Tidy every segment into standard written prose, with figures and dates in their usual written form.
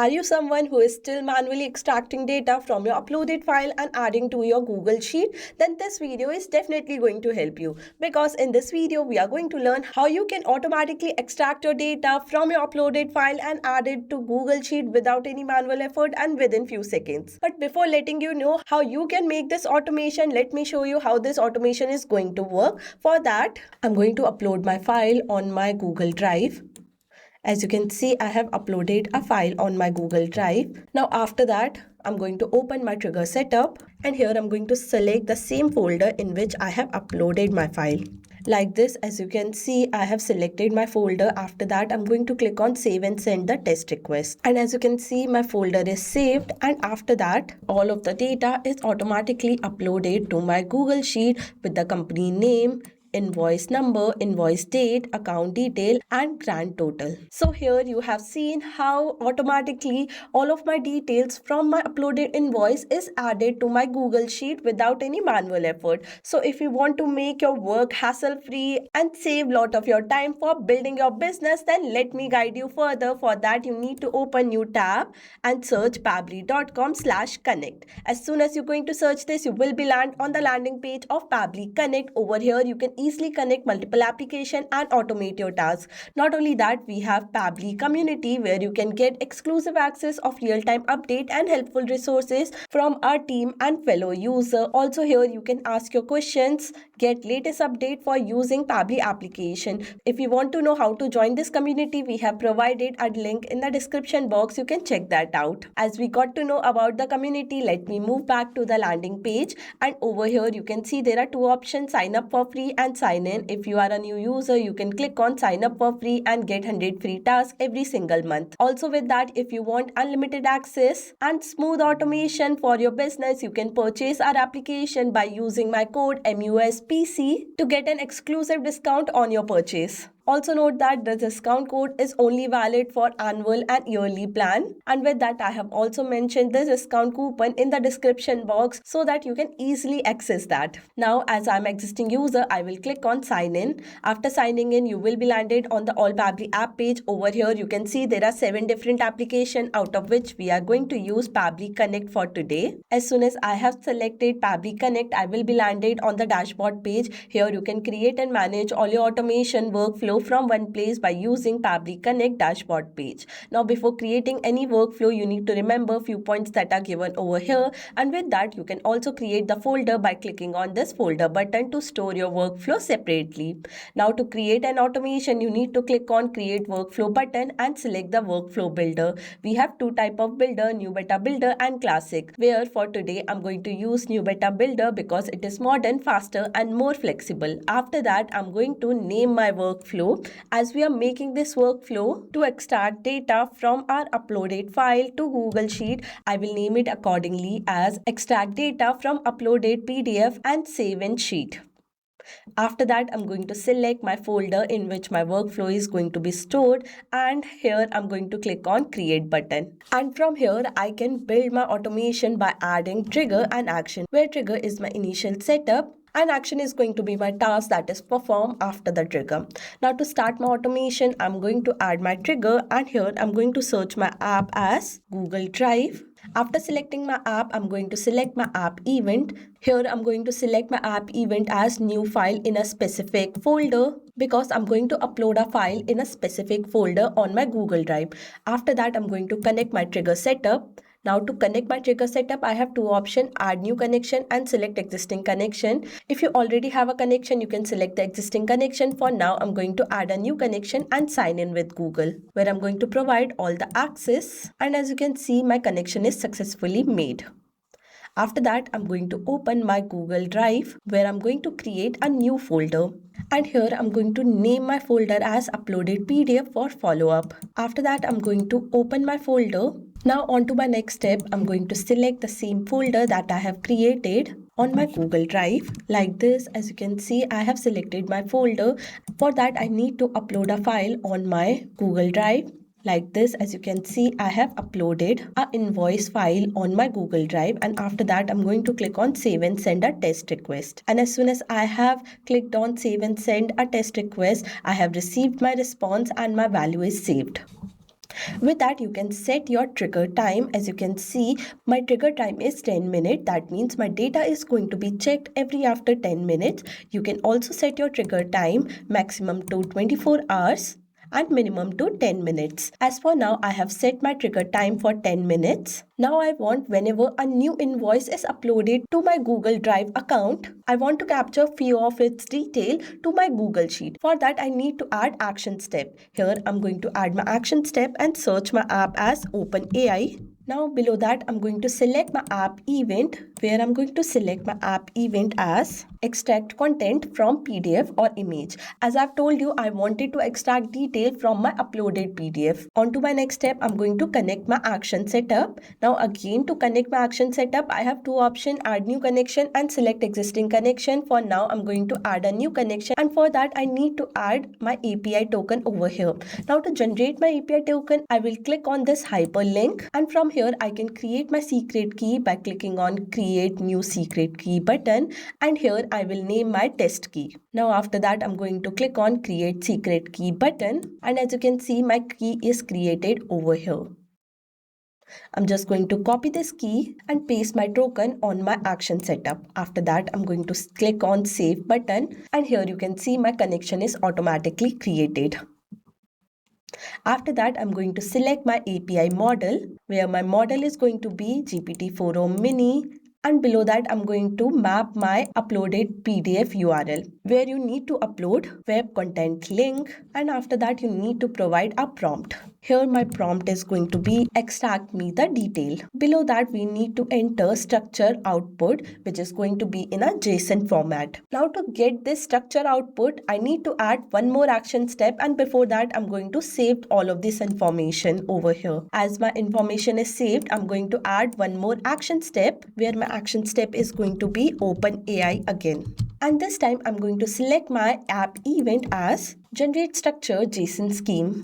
Are you someone who is still manually extracting data from your uploaded file and adding to your Google Sheet? Then this video is definitely going to help you, because in this video we are going to learn how you can automatically extract your data from your uploaded file and add it to Google Sheet without any manual effort and within few seconds. But before letting you know how you can make this automation, let me show you how this automation is going to work. For that, I'm going to upload my file on my Google Drive. As you can see, I have uploaded a file on my Google Drive. Now after that, I'm going to open my trigger setup, and here I'm going to select the same folder in which I have uploaded my file. Like this, as you can see, I have selected my folder. After that, I'm going to click on save and send the test request. And as you can see, my folder is saved, and after that, all of the data is automatically uploaded to my Google Sheet with the company name, invoice number, invoice date, account detail, and grand total. So here you have seen how automatically all of my details from my uploaded invoice is added to my Google Sheet without any manual effort. So if you want to make your work hassle-free and save a lot of your time for building your business, then let me guide you further. For that, you need to open new tab and search pabbly.com/connect. As soon as you're going to search this, you will be land on the landing page of Pabbly Connect. Over here, you can easily connect multiple applications and automate your tasks. Not only that, we have Pabbly Community, where you can get exclusive access of real-time update and helpful resources from our team and fellow user. Also here you can ask your questions, get latest update for using Pabbly application. If you want to know how to join this community, we have provided a link in the description box. You can check that out. As we got to know about the community, let me move back to the landing page, and over here you can see there are two options: sign up for free and sign in. If you are a new user, you can click on sign up for free and get 100 free tasks every single month. Also with that, if you want unlimited access and smooth automation for your business, you can purchase our application by using my code MUSPC to get an exclusive discount on your purchase. Also note that the discount code is only valid for annual and yearly plan. And with that, I have also mentioned this discount coupon in the description box so that you can easily access that. Now, as I'm an existing user, I will click on sign in. After signing in, you will be landed on the All Pabbly app page. Over here, you can see there are 7 different applications, out of which we are going to use Pabbly Connect for today. As soon as I have selected Pabbly Connect, I will be landed on the dashboard page. Here you can create and manage all your automation workflow from one place by using Pabbly Connect dashboard page. Now before creating any workflow, you need to remember a few points that are given over here, and with that you can also create the folder by clicking on this folder button to store your workflow separately. Now to create an automation, you need to click on create workflow button and select the workflow builder. We have two type of builder, new beta builder and classic, where for today I'm going to use new beta builder because it is modern, faster and more flexible. After that, I'm going to name my workflow. As we are making this workflow to extract data from our uploaded file to Google Sheet, I will name it accordingly as extract data from uploaded PDF and save in sheet. After that, I'm going to select my folder in which my workflow is going to be stored, and here I'm going to click on create button. And from here, I can build my automation by adding trigger and action, where trigger is my initial setup and action is going to be my task that is performed after the trigger. Now to start my automation, I'm going to add my trigger, and here I'm going to search my app as Google Drive. After selecting my app, I'm going to select my app event. Here I'm going to select my app event as new file in a specific folder, because I'm going to upload a file in a specific folder on my Google Drive. After that, I'm going to connect my trigger setup. Now to connect my trigger setup, I have two options: add new connection and select existing connection. If you already have a connection, you can select the existing connection. For now, I'm going to add a new connection and sign in with Google, where I'm going to provide all the access. And as you can see, my connection is successfully made. After that, I'm going to open my Google Drive, where I'm going to create a new folder. And here I'm going to name my folder as uploaded PDF for follow-up. After that, I'm going to open my folder. Now on to my next step, I'm going to select the same folder that I have created on my Google Drive. Like this, as you can see, I have selected my folder. For that, I need to upload a file on my Google Drive. Like this, as you can see, I have uploaded an invoice file on my Google Drive, and after that I'm going to click on save and send a test request. And as soon as I have clicked on save and send a test request, I have received my response and my value is saved. With that, you can set your trigger time. As you can see, my trigger time is 10 minutes. That means my data is going to be checked every after 10 minutes. You can also set your trigger time maximum to 24 hours and minimum to 10 minutes. As for now, I have set my trigger time for 10 minutes. Now I want whenever a new invoice is uploaded to my Google Drive account, I want to capture few of its detail to my Google Sheet. For that, I need to add action step. Here, I'm going to add my action step and search my app as OpenAI. Now below that, I'm going to select my app event, where I'm going to select my app event as extract content from PDF or image. As I've told you, I wanted to extract detail from my uploaded PDF. On to my next step, I'm going to connect my action setup. Now again, to connect my action setup, I have two options: add new connection and select existing connection. For now, I'm going to add a new connection, and for that, I need to add my API token over here. Now to generate my API token, I will click on this hyperlink, and from here I can create my secret key by clicking on create new secret key button, and here I will name my test key. Now after that, I'm going to click on create secret key button, and as you can see, my key is created over here. I'm just going to copy this key and paste my token on my action setup. After that, I'm going to click on save button, and here you can see my connection is automatically created. After that, I'm going to select my API model, where my model is going to be GPT-4o Mini, and below that, I'm going to map my uploaded PDF URL, where you need to upload web content link, and after that, you need to provide a prompt. Here my prompt is going to be extract me the detail. Below that, we need to enter structure output, which is going to be in a JSON format. Now to get this structure output, I need to add one more action step, and before that, I'm going to save all of this information over here. As my information is saved, I'm going to add one more action step, where my action step is going to be OpenAI again. And this time, I'm going to select my app event as generate structure JSON scheme.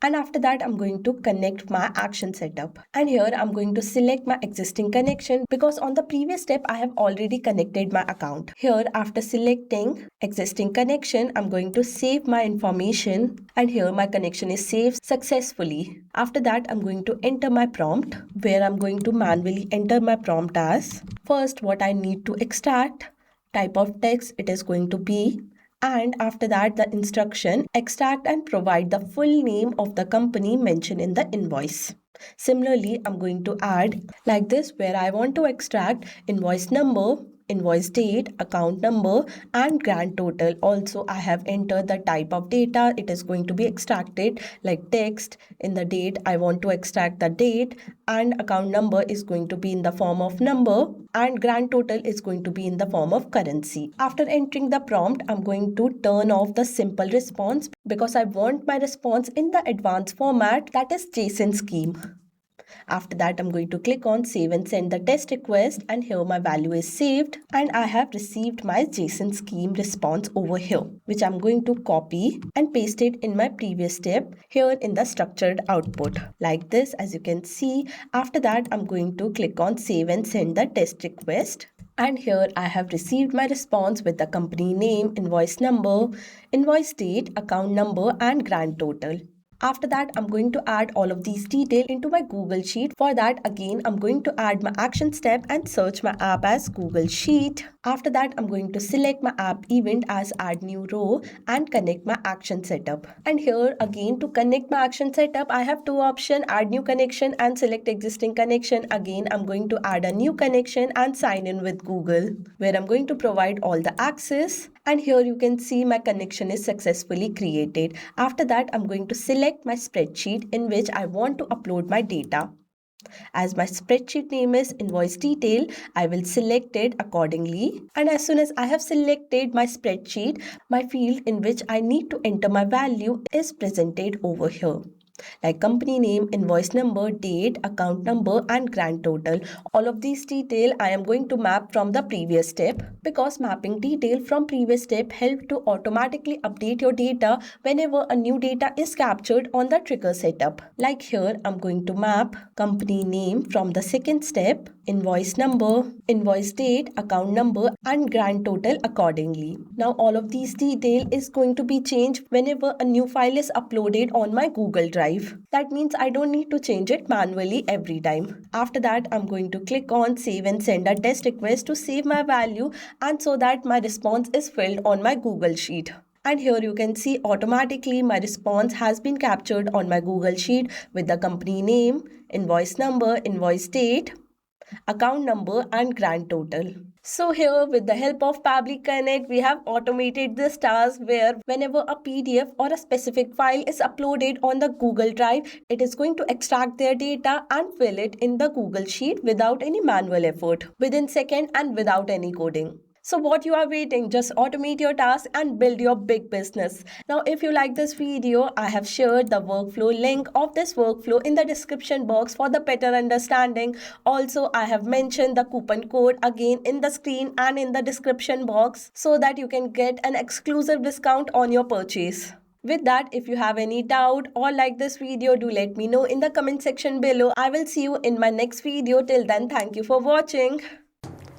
And after that, I'm going to connect my action setup. And here I'm going to select my existing connection, because on the previous step, I have already connected my account. Here, after selecting existing connection, I'm going to save my information. And here my connection is saved successfully. After that, I'm going to enter my prompt, where I'm going to manually enter my prompt as first what I need to extract, type of text it is going to be, and after that the instruction extract and provide the full name of the company mentioned in the invoice. Similarly, I'm going to add like this, where I want to extract invoice number, invoice date, account number, and grand total. Also, I have entered the type of data it is going to be extracted, like text. In the date, I want to extract the date, and account number is going to be in the form of number, and grand total is going to be in the form of currency. After entering the prompt, I'm going to turn off the simple response, because I want my response in the advanced format, that is JSON scheme. After that, I'm going to click on save and send the test request, and here my value is saved, and I have received my JSON scheme response over here, which I'm going to copy and paste it in my previous step here in the structured output like this, as you can see. After that, I'm going to click on save and send the test request. And here I have received my response with the company name, invoice number, invoice date, account number, and grand total. After that, I'm going to add all of these details into my Google Sheet. For that, again, I'm going to add my action step and search my app as Google Sheet. After that, I'm going to select my app event as add new row and connect my action setup. And here again, to connect my action setup, I have two options: add new connection and select existing connection. Again, I'm going to add a new connection and sign in with Google, where I'm going to provide all the access. And here you can see my connection is successfully created. After that, I'm going to select my spreadsheet in which I want to upload my data. As my spreadsheet name is invoice detail, I will select it accordingly. And as soon as I have selected my spreadsheet, my field in which I need to enter my value is presented over here, like company name, invoice number, date, account number, and grand total. All of these detail I am going to map from the previous step, because mapping detail from previous step help to automatically update your data whenever a new data is captured on the trigger setup. Like here, I'm going to map company name from the second step, invoice number, invoice date, account number, and grand total accordingly. Now all of these detail is going to be changed whenever a new file is uploaded on my Google Drive. That means I don't need to change it manually every time. After that, I'm going to click on save and send a test request to save my value and so that my response is filled on my Google Sheet. And here you can see automatically my response has been captured on my Google Sheet with the company name, invoice number, invoice date, account number, and grand total. So here with the help of Pabbly Connect, we have automated this task where whenever a PDF or a specific file is uploaded on the Google Drive, it is going to extract their data and fill it in the Google Sheet without any manual effort, within seconds and without any coding. So what you are waiting? Just automate your task and build your big business. Now if you like this video, I have shared the workflow link of this workflow in the description box for the better understanding. Also, I have mentioned the coupon code again in the screen and in the description box so that you can get an exclusive discount on your purchase. With that, if you have any doubt or like this video, do let me know in the comment section below. I will see you in my next video. Till then, thank you for watching.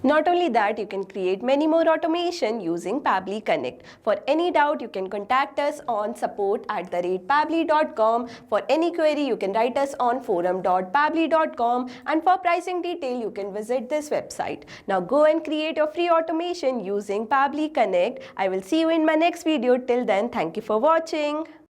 Not only that, you can create many more automation using Pabbly Connect. For any doubt, you can contact us on support@pabbly.com. For any query, you can write us on forum.pabbly.com. And for pricing detail, you can visit this website. Now go and create your free automation using Pabbly Connect. I will see you in my next video. Till then, thank you for watching.